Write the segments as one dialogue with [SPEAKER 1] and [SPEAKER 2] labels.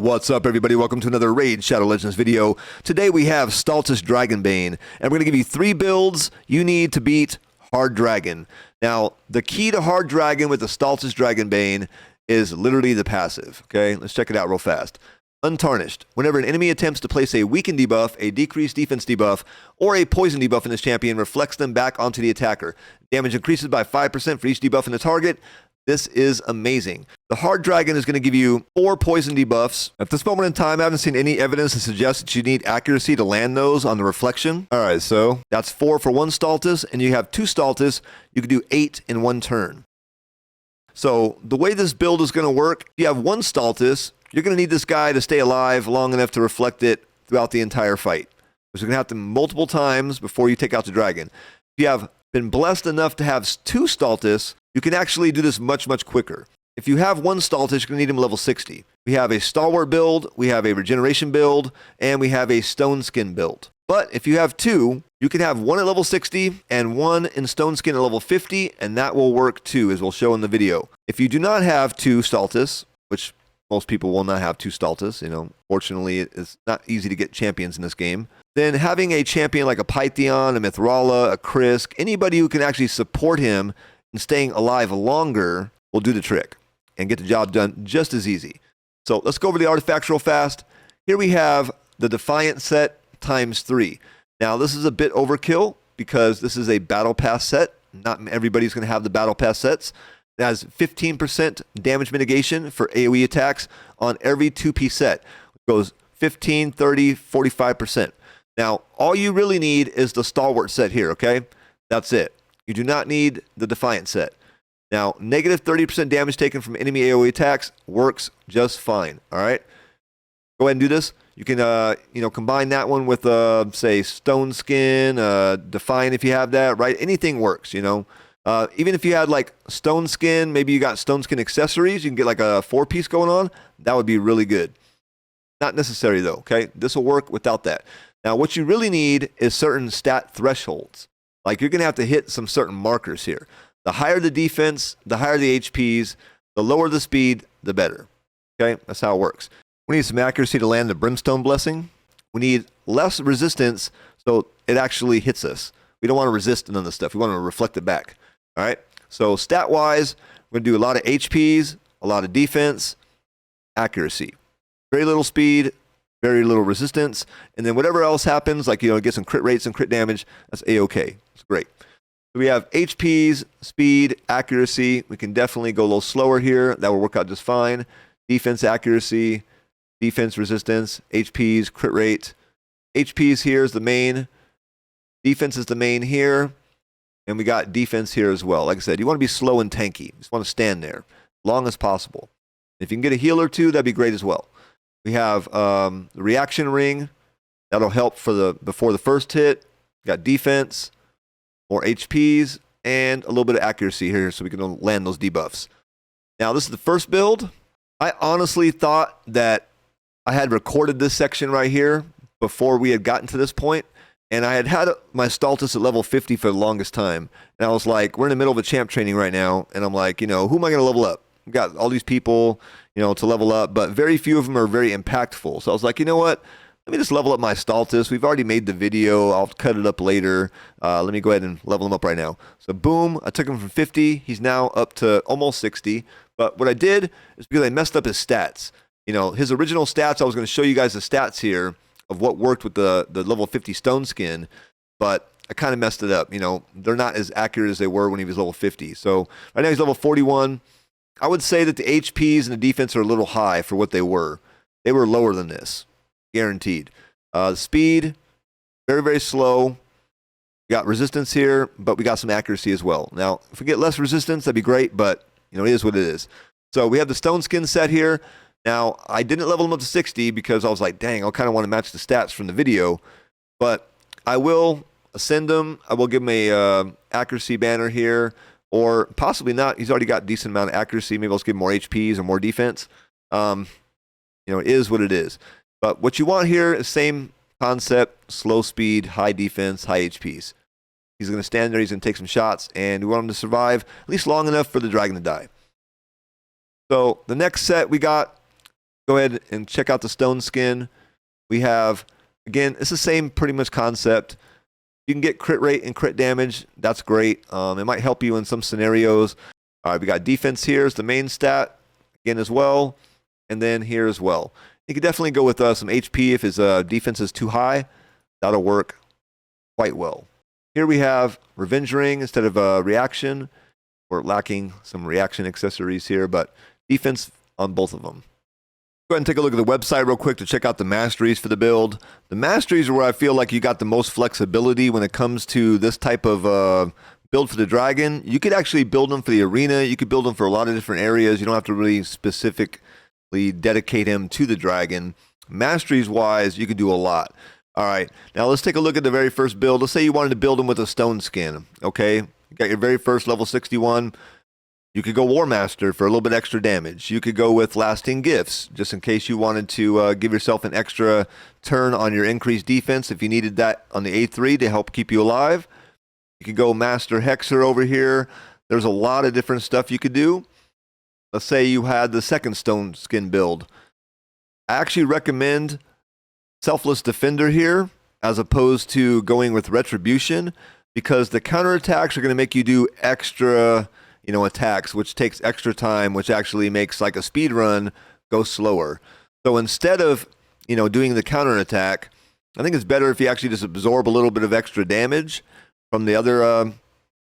[SPEAKER 1] What's up, everybody? Welcome to another Raid Shadow Legends video. Today we have Staltus Dragonbane, and we're going to give you 3 builds you need to beat Hard Dragon. Now, the key to Hard Dragon with the Staltus Dragonbane is literally the passive. Okay, let's check it out real fast. Untarnished. Whenever an enemy attempts to place a weaken debuff, a decreased defense debuff, or a poison debuff in this champion, reflects them back onto the attacker. Damage increases by 5% for each debuff in the target. This is amazing. The Hard Dragon is going to give you 4 poison debuffs. At this moment in time, I haven't seen any evidence to suggest that you need accuracy to land those on the reflection. All right, so that's 4 for 1 Staltus, and you have 2 Staltus. You can do 8 in 1 turn. So the way this build is going to work, if you have 1 Staltus, you're going to need this guy to stay alive long enough to reflect it throughout the entire fight. So you're going to have to multiple times before you take out the dragon. If you have been blessed enough to have 2 Staltus, you can actually do this much, much quicker. If you have 1 Staltus, you're going to need him level 60. We have a Stalwart build, we have a Regeneration build, and we have a Stone Skin build. But if you have 2, you can have 1 at level 60 and 1 in Stone Skin at level 50, and that will work too, as we'll show in the video. If you do not have 2 Staltus, which most people will not have 2 Staltus, fortunately it's not easy to get champions in this game, then having a champion like a Pythion, a Mithrala, a Krisk, anybody who can actually support him and staying alive longer will do the trick and get the job done just as easy. So let's go over the artifacts real fast. Here we have the Defiant set times 3. Now this is a bit overkill because this is a Battle Pass set. Not everybody's going to have the Battle Pass sets. It has 15% damage mitigation for AoE attacks on every 2-piece set. It goes 15, 30, 45%. Now, all you really need is the Stalwart set here, okay? That's it. You do not need the Defiant set. Now, negative 30% damage taken from enemy AoE attacks works just fine, all right? Go ahead and do this. You can, combine that one with, say, Stone Skin, Defiant if you have that, right? Anything works, even if you had, like, Stone Skin, maybe you got Stone Skin accessories, you can get, like, a 4-piece going on. That would be really good. Not necessary, though, okay? This will work without that. Now, what you really need is certain stat thresholds. Like, you're going to have to hit some certain markers here. The higher the defense, the higher the HPs, the lower the speed, the better. Okay? That's how it works. We need some accuracy to land the Brimstone Blessing. We need less resistance so it actually hits us. We don't want to resist none of this stuff. We want to reflect it back. All right? So, stat-wise, we're going to do a lot of HPs, a lot of defense, accuracy. Very little speed, very little resistance, and then whatever else happens, like, get some crit rates and crit damage, that's A-okay. It's great. So we have HPs, speed, accuracy. We can definitely go a little slower here. That will work out just fine. Defense accuracy, defense resistance, HPs, crit rate. HPs here is the main. Defense is the main here. And we got defense here as well. Like I said, you want to be slow and tanky. You just want to stand there as long as possible. If you can get a heal or 2, that'd be great as well. We have the reaction ring. That'll help for before the first hit. We got defense, more HPs, and a little bit of accuracy here so we can land those debuffs. Now, this is the first build. I honestly thought that I had recorded this section right here before we had gotten to this point, and I had my Staltus at level 50 for the longest time. And I was like, we're in the middle of a champ training right now, and I'm like, who am I going to level up? We've got all these people, to level up, but very few of them are very impactful. So I was like, you know what? Let me just level up my Staltus. We've already made the video. I'll cut it up later. Let me go ahead and level him up right now. So boom, I took him from 50. He's now up to almost 60. But what I did is because I messed up his stats. His original stats, I was going to show you guys the stats here of what worked with the level 50 Stone Skin, but I kind of messed it up. They're not as accurate as they were when he was level 50. So right now he's level 41. I would say that the HPs and the defense are a little high for what they were. They were lower than this, guaranteed. The speed, very, very slow. We got resistance here, but we got some accuracy as well. Now, if we get less resistance, that'd be great, but it is what it is. So we have the Stone Skin set here. Now, I didn't level him up to 60 because I was like, dang, I kind of want to match the stats from the video, but I will ascend him. I will give him a accuracy banner here. Or possibly not. He's already got a decent amount of accuracy. Maybe I'll just give him more HPs or more defense. It is what it is. But what you want here is same concept, slow speed, high defense, high HPs. He's going to stand there. He's going to take some shots. And we want him to survive at least long enough for the dragon to die. So the next set we got Go ahead and check out the stone skin. We have, again, it's the same pretty much concept. You can get crit rate and crit damage. That's great. It might help you in some scenarios. All right, we got defense here is the main stat, again, as well. And then here as well. You can definitely go with some HP if his defense is too high. That'll work quite well. Here we have Revenge Ring instead of reaction. We're lacking some reaction accessories here, but defense on both of them. Go ahead and take a look at the website real quick to check out the masteries for the build. The masteries are where I feel like you got the most flexibility when it comes to this type of build for the dragon. You could actually build them for the arena. You could build them for a lot of different areas. You don't have to really specifically dedicate him to the dragon. Masteries wise, you can do a lot. All right, now let's take a look at the very first build. Let's say you wanted to build him with a stone skin. Okay, you got your very first level 61. You could go War Master for a little bit extra damage. You could go with Lasting Gifts, just in case you wanted to give yourself an extra turn on your increased defense if you needed that on the A3 to help keep you alive. You could go Master Hexer over here. There's a lot of different stuff you could do. Let's say you had the second stone skin build. I actually recommend Selfless Defender here as opposed to going with Retribution, because the counterattacks are going to make you do extra attacks, which takes extra time, which actually makes like a speed run go slower. So instead of, doing the counterattack, I think it's better if you actually just absorb a little bit of extra damage from the other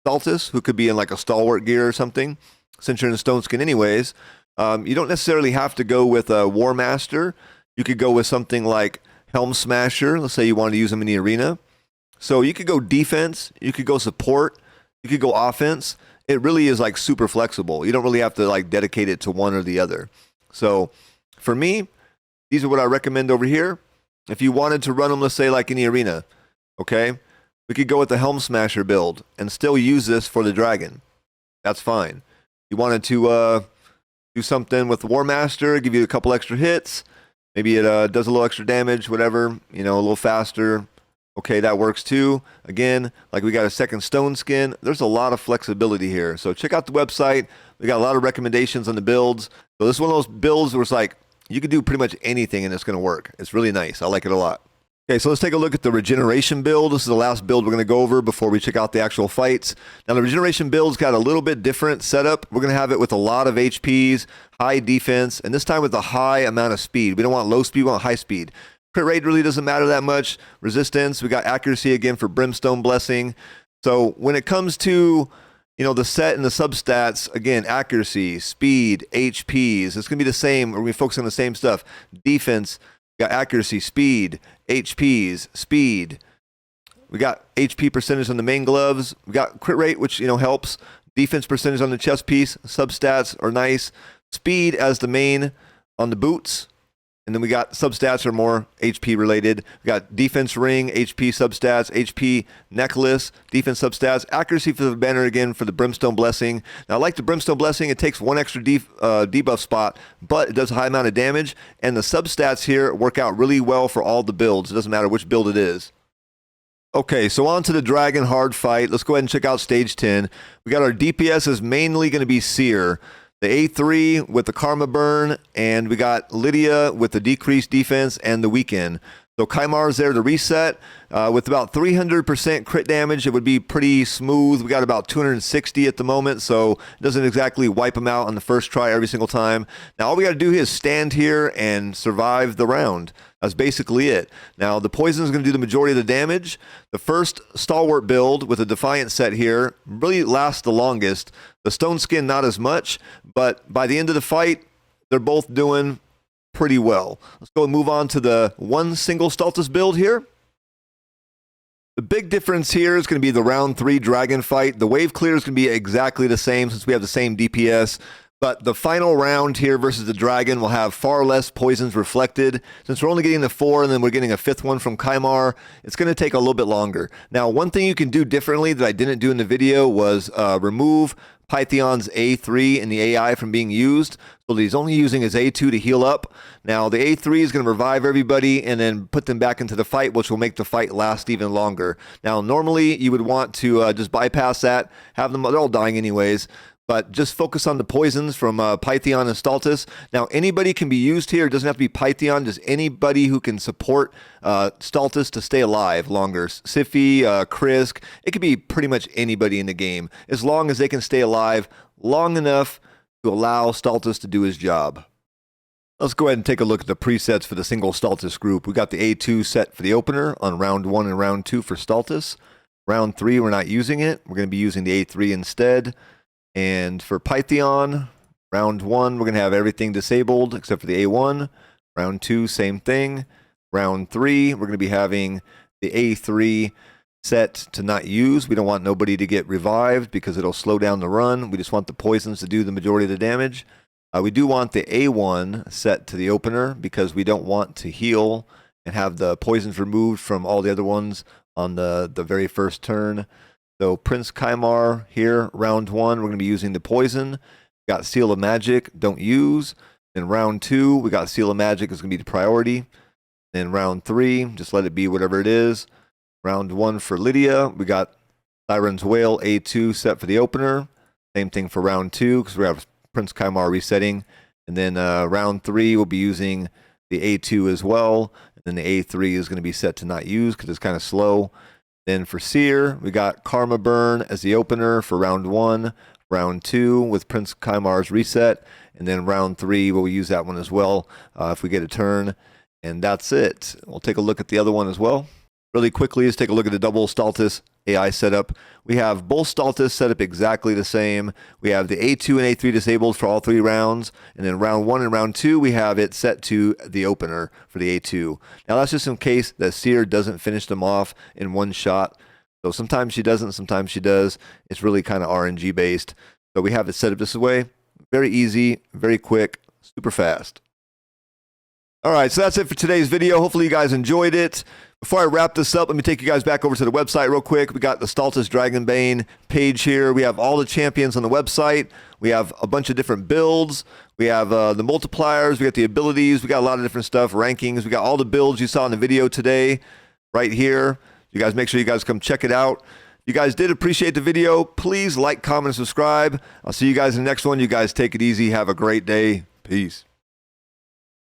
[SPEAKER 1] Staltus, who could be in like a Stalwart gear or something, since you're in stone skin anyways. You don't necessarily have to go with a War Master. You could go with something like Helm Smasher. Let's say you wanted to use them in the arena. So you could go defense, you could go support, you could go offense. It really is like super flexible. You don't really have to like dedicate it to one or the other. So for me, these are what I recommend over here. If you wanted to run them, let's say like in the arena, okay, we could go with the Helm Smasher build and still use this for the dragon. That's fine. You wanted to do something with the War Master, give you a couple extra hits. Maybe it does a little extra damage, whatever, a little faster. Okay, that works too. Again, like we got a second stone skin. There's a lot of flexibility here. So check out the website. We got a lot of recommendations on the builds. So this is one of those builds where it's like, you can do pretty much anything and it's going to work. It's really nice. I like it a lot. Okay, so let's take a look at the Regeneration build. This is the last build we're going to go over before we check out the actual fights. Now, the Regeneration build's got a little bit different setup. We're going to have it with a lot of HPs, high defense, and this time with a high amount of speed. We don't want low speed, we want high speed. Crit rate really doesn't matter that much. Resistance, we got accuracy again for Brimstone Blessing. So when it comes to, the set and the substats, again, accuracy, speed, HPs, it's going to be the same. We're going to focus on the same stuff. Defense, we got accuracy, speed, HPs, speed. We got HP percentage on the main gloves. We got crit rate, which, helps. Defense percentage on the chest piece. Substats are nice. Speed as the main on the boots. And then we got substats are more HP related. We got defense ring, HP substats, HP necklace, defense substats, accuracy for the banner again for the Brimstone Blessing. Now I like the Brimstone Blessing. It takes one extra debuff spot, but it does a high amount of damage. And the substats here work out really well for all the builds. It doesn't matter which build it is. Okay, so on to the Dragon Hard fight. Let's go ahead and check out stage 10. We got our DPS is mainly going to be Seer. The A3 with the Karma Burn, and we got Lydia with the decreased defense and the weaken. So Kaimar's there to reset. With about 300% crit damage, it would be pretty smooth. We got about 260 at the moment, so it doesn't exactly wipe them out on the first try every single time. Now all we got to do is stand here and survive the round. That's basically it. Now the poison is going to do the majority of the damage. The first Stalwart build with a Defiant set here really lasts the longest. The Stone Skin not as much, but by the end of the fight, they're both doing pretty well. Let's go and move on to the one single Staltus build here. The big difference here is going to be the round 3 dragon fight. The wave clear is going to be exactly the same since we have the same DPS. But the final round here versus the dragon will have far less poisons reflected. Since we're only getting the 4 and then we're getting a 5th one from Kaimar, it's going to take a little bit longer. Now, one thing you can do differently that I didn't do in the video was remove Pythion's A3 and the AI from being used. So he's only using his A2 to heal up. Now, the A3 is going to revive everybody and then put them back into the fight, which will make the fight last even longer. Now, normally you would want to just bypass that, have them, they're all dying anyways. but just focus on the poisons from Pythion and Staltus. Now, anybody can be used here. It doesn't have to be Pythion. Just anybody who can support Staltus to stay alive longer. Siphi, Krisk. It could be pretty much anybody in the game, as long as they can stay alive long enough to allow Staltus to do his job. Let's go ahead and take a look at the presets for the single Staltus group. We got the A2 set for the opener on round 1 and round 2 for Staltus. Round 3, we're not using it. We're going to be using the A3 instead. And for Pythion, round 1, we're going to have everything disabled except for the A1. Round 2, same thing. Round 3, we're going to be having the A3 set to not use. We don't want nobody to get revived because it'll slow down the run. We just want the poisons to do the majority of the damage. We do want the A1 set to the opener because we don't want to heal and have the poisons removed from all the other ones on the very first turn. So Prince Kymar here, round 1, we're going to be using the poison. We got Seal of Magic, don't use. In round 2, we got Seal of Magic is going to be the priority. In round 3, just let it be whatever it is. Round 1 for Lydia, we got Siren's Wail A2 set for the opener. Same thing for round 2 because we have Prince Kymar resetting. And then round 3, we'll be using the A2 as well. And then the A3 is going to be set to not use because it's kind of slow. Then for Seer, we got Karma Burn as the opener for round 1, round 2 with Prince Kymar's reset, and then round 3 we'll use that one as well if we get a turn. And that's it. We'll take a look at the other one as well. Really quickly, let's take a look at the double Staltus AI setup. We have both Staltus set up exactly the same. We have the A2 and A3 disabled for all 3 rounds. And then round 1 and round 2, we have it set to the opener for the A2. Now, that's just in case that Seer doesn't finish them off in one shot. So sometimes she doesn't, sometimes she does. It's really kind of RNG based. So we have it set up this way. Very easy, very quick, super fast. All right, so that's it for today's video. Hopefully you guys enjoyed it. Before I wrap this up, let me take you guys back over to the website real quick. We got the Staltus Dragonbane page here. We have all the champions on the website. We have a bunch of different builds. We have the multipliers. We got the abilities. We got a lot of different stuff, rankings. We got all the builds you saw in the video today right here. You guys make sure you guys come check it out. If you guys did appreciate the video, please like, comment, and subscribe. I'll see you guys in the next one. You guys take it easy. Have a great day. Peace.